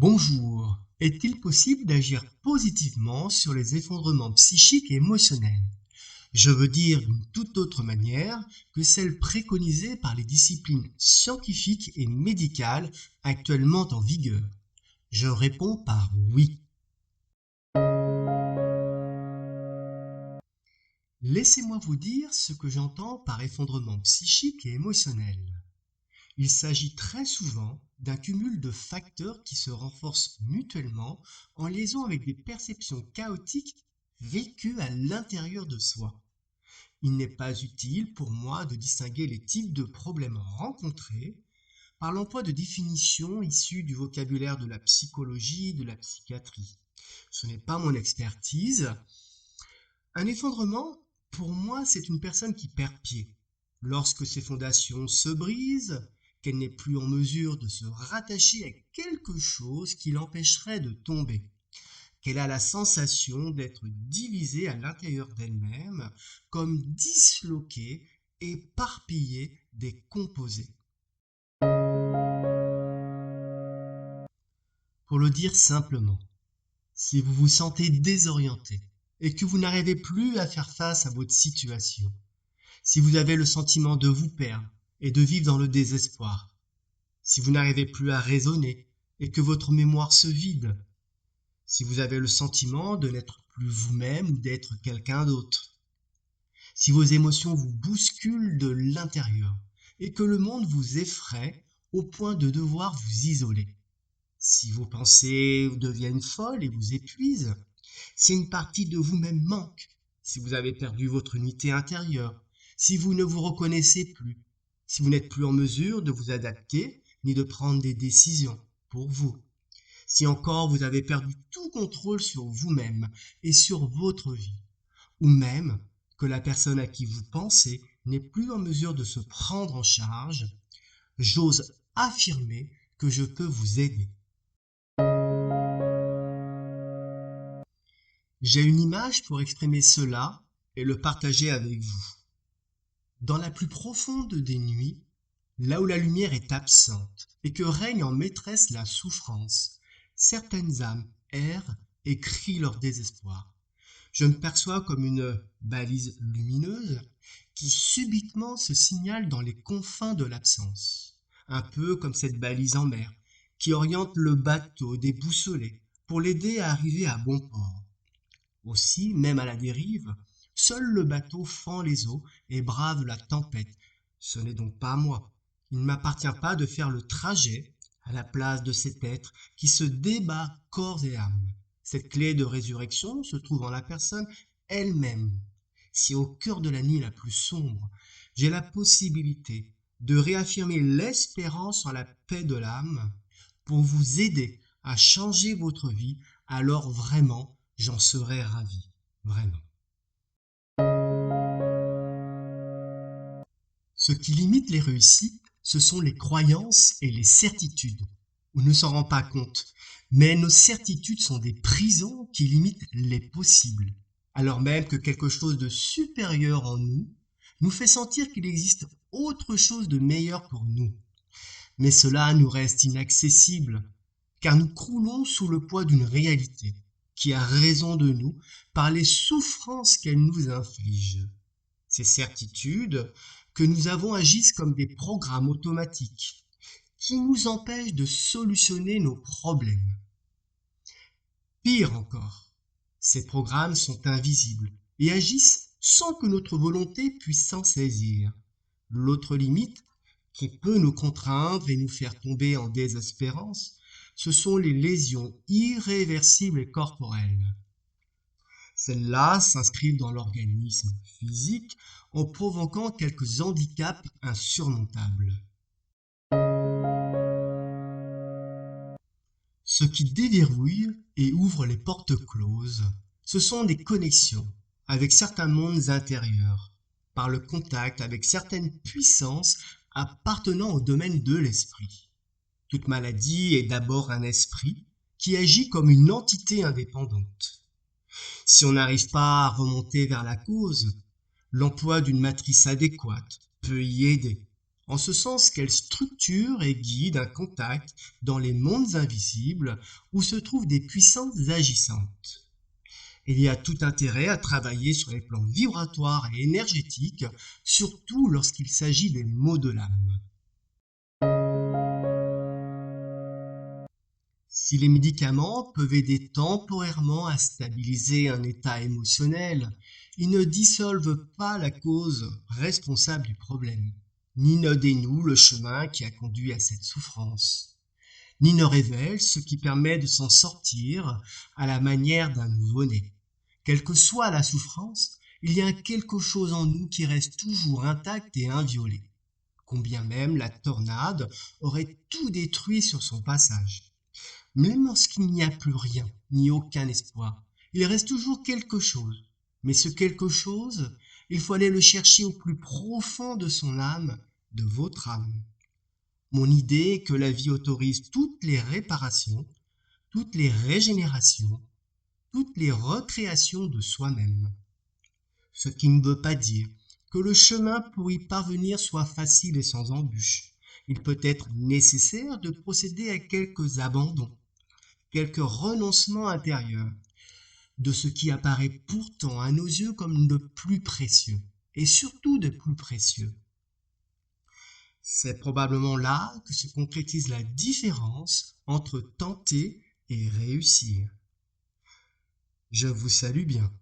Bonjour. Est-il possible d'agir positivement sur les effondrements psychiques et émotionnels? Je veux dire d'une toute autre manière que celle préconisée par les disciplines scientifiques et médicales actuellement en vigueur. Je réponds par oui. Laissez-moi vous dire ce que j'entends par effondrement psychique et émotionnel. Il s'agit très souvent d'un cumul de facteurs qui se renforcent mutuellement en liaison avec des perceptions chaotiques vécues à l'intérieur de soi. Il n'est pas utile pour moi de distinguer les types de problèmes rencontrés par l'emploi de définitions issues du vocabulaire de la psychologie et de la psychiatrie. Ce n'est pas mon expertise. Un effondrement, pour moi, c'est une personne qui perd pied. Lorsque ses fondations se brisent, qu'elle n'est plus en mesure de se rattacher à quelque chose qui l'empêcherait de tomber, qu'elle a la sensation d'être divisée à l'intérieur d'elle-même, comme disloquée, éparpillée, décomposée. Pour le dire simplement, si vous vous sentez désorienté et que vous n'arrivez plus à faire face à votre situation, si vous avez le sentiment de vous perdre et de vivre dans le désespoir, si vous n'arrivez plus à raisonner et que votre mémoire se vide, si vous avez le sentiment de n'être plus vous-même ou d'être quelqu'un d'autre, si vos émotions vous bousculent de l'intérieur et que le monde vous effraie au point de devoir vous isoler, si vos pensées deviennent folles et vous épuisent, si une partie de vous-même manque, si vous avez perdu votre unité intérieure, si vous ne vous reconnaissez plus, si vous n'êtes plus en mesure de vous adapter ni de prendre des décisions pour vous, si encore vous avez perdu tout contrôle sur vous-même et sur votre vie, ou même que la personne à qui vous pensez n'est plus en mesure de se prendre en charge, j'ose affirmer que je peux vous aider. J'ai une image pour exprimer cela et le partager avec vous. Dans la plus profonde des nuits, là où la lumière est absente et que règne en maîtresse la souffrance, certaines âmes errent et crient leur désespoir. Je me perçois comme une balise lumineuse qui subitement se signale dans les confins de l'absence, un peu comme cette balise en mer qui oriente le bateau déboussolé pour l'aider à arriver à bon port. Aussi, même à la dérive, seul le bateau fend les eaux et brave la tempête. Ce n'est donc pas à moi. Il ne m'appartient pas de faire le trajet à la place de cet être qui se débat corps et âme. Cette clé de résurrection se trouve en la personne elle-même. Si au cœur de la nuit la plus sombre, j'ai la possibilité de réaffirmer l'espérance en la paix de l'âme pour vous aider à changer votre vie, alors vraiment, j'en serais ravi, vraiment. Ce qui limite les réussites, ce sont les croyances et les certitudes. On ne s'en rend pas compte, mais nos certitudes sont des prisons qui limitent les possibles, alors même que quelque chose de supérieur en nous nous fait sentir qu'il existe autre chose de meilleur pour nous. Mais cela nous reste inaccessible, car nous croulons sous le poids d'une réalité qui a raison de nous par les souffrances qu'elle nous inflige. Ces certitudes que nous avons agissent comme des programmes automatiques qui nous empêchent de solutionner nos problèmes. Pire encore, ces programmes sont invisibles et agissent sans que notre volonté puisse s'en saisir. L'autre limite, qui peut nous contraindre et nous faire tomber en désespérance, ce sont les lésions irréversibles et corporelles. Celles-là s'inscrivent dans l'organisme physique en provoquant quelques handicaps insurmontables. Ce qui déverrouille et ouvre les portes closes, ce sont des connexions avec certains mondes intérieurs, par le contact avec certaines puissances appartenant au domaine de l'esprit. Toute maladie est d'abord un esprit qui agit comme une entité indépendante. Si on n'arrive pas à remonter vers la cause, l'emploi d'une matrice adéquate peut y aider, en ce sens qu'elle structure et guide un contact dans les mondes invisibles où se trouvent des puissances agissantes. Il y a tout intérêt à travailler sur les plans vibratoires et énergétiques, surtout lorsqu'il s'agit des maux de l'âme. Si les médicaments peuvent aider temporairement à stabiliser un état émotionnel, ils ne dissolvent pas la cause responsable du problème, ni ne dénouent le chemin qui a conduit à cette souffrance, ni ne révèlent ce qui permet de s'en sortir à la manière d'un nouveau-né. Quelle que soit la souffrance, il y a quelque chose en nous qui reste toujours intact et inviolé, combien même la tornade aurait tout détruit sur son passage. Même lorsqu'il n'y a plus rien, ni aucun espoir, il reste toujours quelque chose. Mais ce quelque chose, il faut aller le chercher au plus profond de son âme, de votre âme. Mon idée est que la vie autorise toutes les réparations, toutes les régénérations, toutes les recréations de soi-même. Ce qui ne veut pas dire que le chemin pour y parvenir soit facile et sans embûches. Il peut être nécessaire de procéder à quelques abandons, quelques renoncements intérieurs, de ce qui apparaît pourtant à nos yeux comme de plus précieux, et surtout de plus précieux. C'est probablement là que se concrétise la différence entre tenter et réussir. Je vous salue bien.